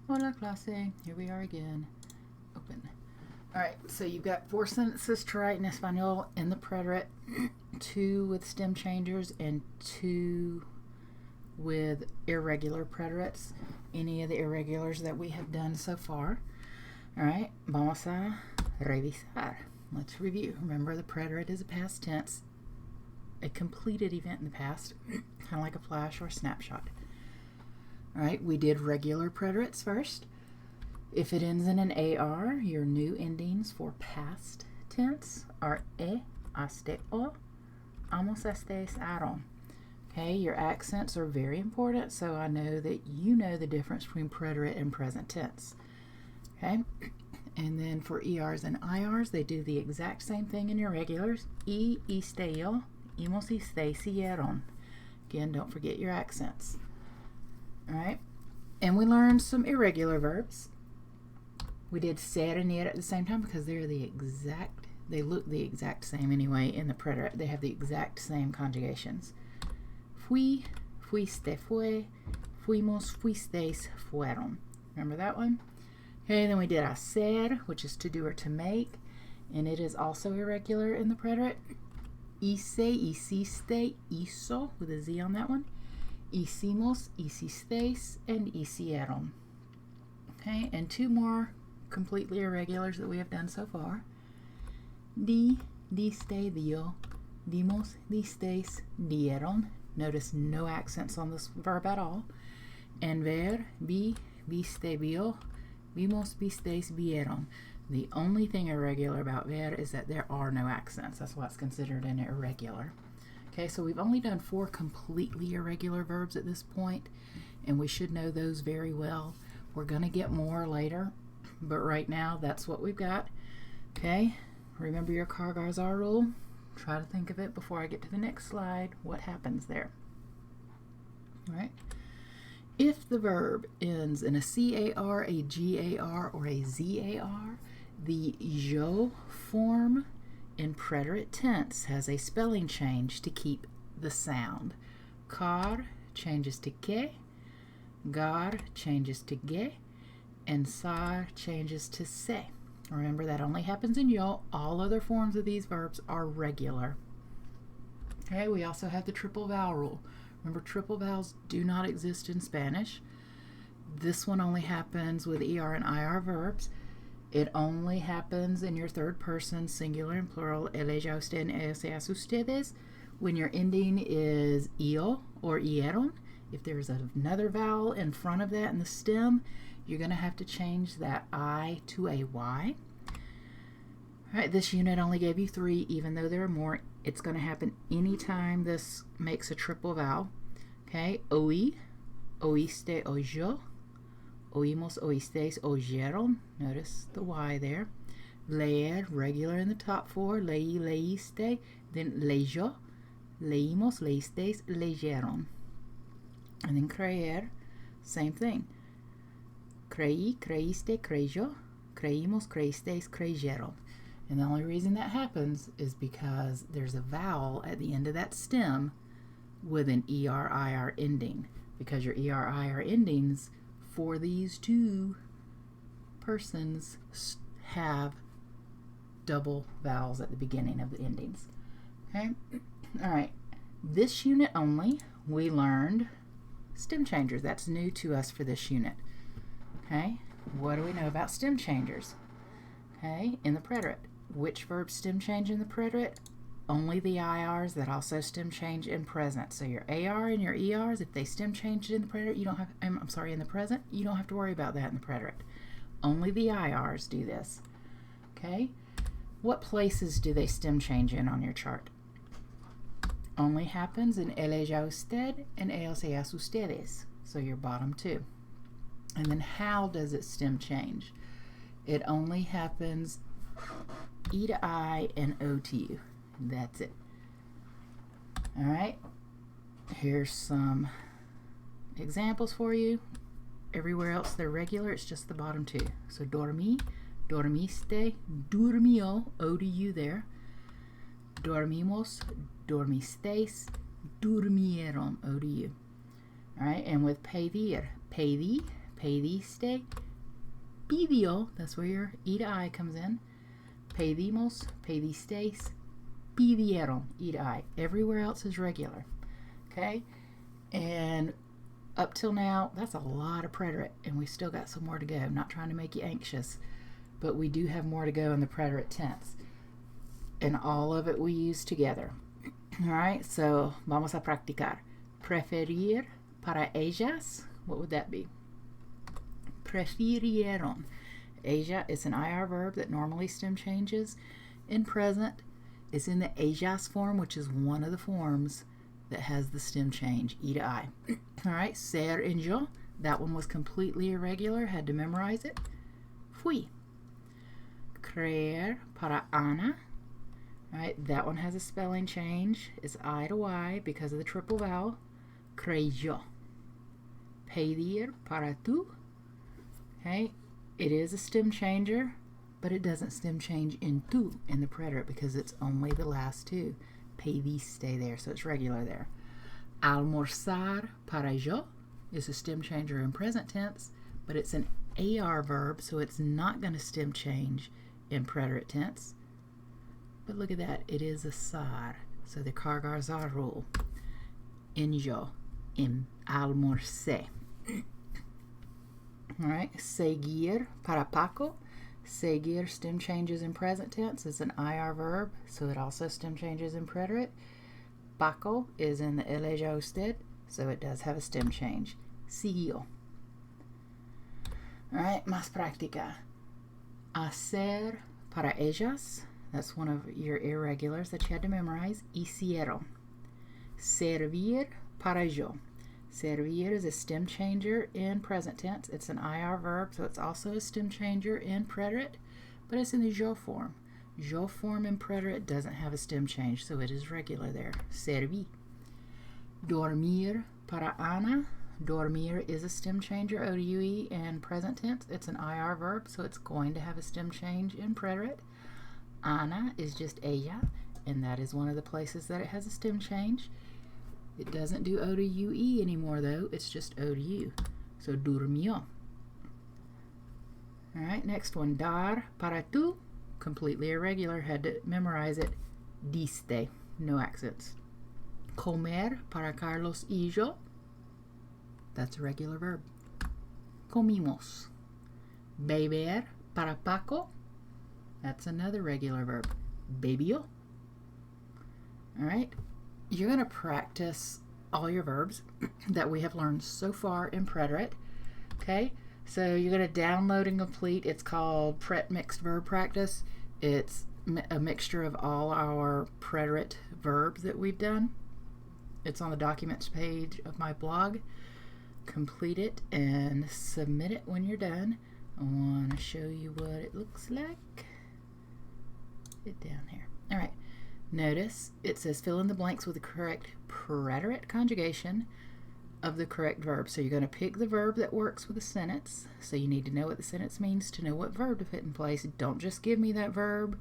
Hola clase, here we are again. Open. Alright, so you've got 4 sentences to write in Espanol in the preterite, 2 with stem changers and 2 with irregular preterites, any of the irregulars that we have done so far. Alright, vamos a revisar. Let's review. Remember, the preterite is a past tense, a completed event in the past, kind of like a flash or a snapshot. Alright, we did regular preterites first. If it ends in an AR, your new endings for past tense are aste, o, amos, estes, aron. Okay, your accents are very important, so I know that you know the difference between preterite and present tense. Okay, and then for ERs and IRs, they do the exact same thing in your regulars. Isteo, imos, hicieron. Again, don't forget your accents. Alright, and we learned some irregular verbs. We did ser and ir at the same time because they look the exact same anyway in the preterite. They have the exact same conjugations. Fui, fuiste, fue, fuimos, fuisteis, fueron. Remember that one? Okay, then we did hacer, which is to do or to make, and it is also irregular in the preterite. Hice, hiciste, hizo, with a Z on that one. Hicimos, hicisteis, and hicieron. Okay, and 2 more completely irregulars that we have done so far. Di, diste, dio, dimos, disteis, dieron. Notice no accents on this verb at all. And ver, vi, viste, vio, vimos, visteis, vieron. The only thing irregular about ver is that there are no accents. That's why it's considered an irregular. Okay, so we've only done 4 completely irregular verbs at this point, and we should know those very well. We're going to get more later, but right now that's what we've got. Okay, remember your Car-Garzar rule. Try to think of it before I get to the next slide. What happens there? All right. If the verb ends in a CAR, a GAR, or a ZAR, the jo form in preterite tense has a spelling change to keep the sound. Car changes to que, gar changes to ge, and sar changes to se. Remember, that only happens in yo. All other forms of these verbs are regular. Okay, we also have the triple vowel rule. Remember, triple vowels do not exist in Spanish. This one only happens with ER and IR verbs. It only happens in your third person, singular and plural, ella, usted, and ellas, ustedes, when your ending is io or ieron. If there's another vowel in front of that in the stem, you're going to have to change that I to a Y. All right, this unit only gave you 3, even though there are more. It's going to happen anytime this makes a triple vowel. Okay, oí, oíste, oyó, oímos, oísteis, oyeron. Notice the Y there. Leer, regular in the top 4. Leí, leíste. Then leyó, leímos, leísteis, leyeron. And then creer, same thing. Creí, creíste, creyó, creímos, creísteis, creyeron. And the only reason that happens is because there's a vowel at the end of that stem with an ER-IR ending, because your ER-IR endings for these 2 persons have double vowels at the beginning of the endings. Okay? All right. This unit only, we learned stem changers. That's new to us for this unit. Okay? What do we know about stem changers? Okay? In the preterite. Which verbs stem change in the preterite? Only the IRs that also stem change in present. So your AR and your ERs, if they stem change in the preterite, you don't have, in the present, you don't have to worry about that in the preterite. Only the IRs do this. Okay? What places do they stem change in on your chart? Only happens in ella, usted, and ellas, ellas, ustedes. So your bottom 2. And then how does it stem change? It only happens E to I and O to U. That's it. All right. Here's some examples for you. Everywhere else they're regular. It's just the bottom 2. So dormí, dormiste, durmió, O to U there. Dormimos, dormisteis, durmieron, O to U. All right. And with pedir, pedí, Pediste. Pidió, that's where your E to I comes in. Pedimos, pedisteis, pidieron, E to I. Everywhere else is regular. Okay? And up till now, that's a lot of preterite, and we still got some more to go. I'm not trying to make you anxious, but we do have more to go in the preterite tense. And all of it we use together. All right, so vamos a practicar. Preferir para ellas, what would that be? Prefirieron. Ella is an IR verb that normally stem changes in present. It's in the ellas form, which is one of the forms that has the stem change, E to I. All right, ser and yo, that one was completely irregular, had to memorize it. Fui. Creer para Ana. All right, that one has a spelling change. It's I to Y because of the triple vowel. Creyó. Pedir para tú. Okay, it is a stem changer, but it doesn't stem change in tú in the preterite because it's only the last two. Pediste there, so it's regular there. Almorzar para yo is a stem changer in present tense, but it's an AR verb, so it's not going to stem change in preterite tense. But look at that, it is a sar, so the cargar-zar rule. En yo, en almorcé. All right, seguir para Paco. Seguir stem changes in present tense. It's an IR verb, so it also stem changes in preterite. Paco is in the él, ella, usted, so it does have a stem change. Siguió. All right, más práctica. Hacer para ellas. That's one of your irregulars that you had to memorize. Hicieron. Servir para yo. Servir is a stem changer in present tense. It's an IR verb, so it's also a stem changer in preterite, but it's in the yo form. Yo form in preterite doesn't have a stem change, so it is regular there. Serví. Dormir para Ana. Dormir is a stem changer, OUE, in present tense. It's an IR verb, so it's going to have a stem change in preterite. Ana is just ella, and that is one of the places that it has a stem change. It doesn't do O to UE anymore, though. It's just O to U. So, durmió. All right, next one. Dar para tú. Completely irregular. Had to memorize it. Diste. No accents. Comer para Carlos y yo. That's a regular verb. Comimos. Beber para Paco. That's another regular verb. Bebió. All right. You're going to practice all your verbs that we have learned so far in preterite. Okay, so you're going to download and complete. It's called Pret Mixed Verb Practice. It's a mixture of all our preterite verbs that we've done. It's on the documents page of my blog. Complete it and submit it when you're done. I want to show you what it looks like. Get down here. All right. Notice it says fill in the blanks with the correct preterite conjugation of the correct verb. So you're going to pick the verb that works with the sentence. So you need to know what the sentence means to know what verb to put in place. Don't just give me that verb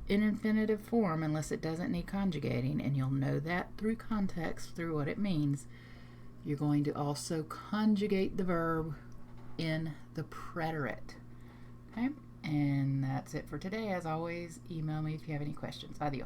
in infinitive form unless it doesn't need conjugating, and you'll know that through context, through what it means. You're going to also conjugate the verb in the preterite. Okay? And that's it for today. As always, email me if you have any questions. Adios.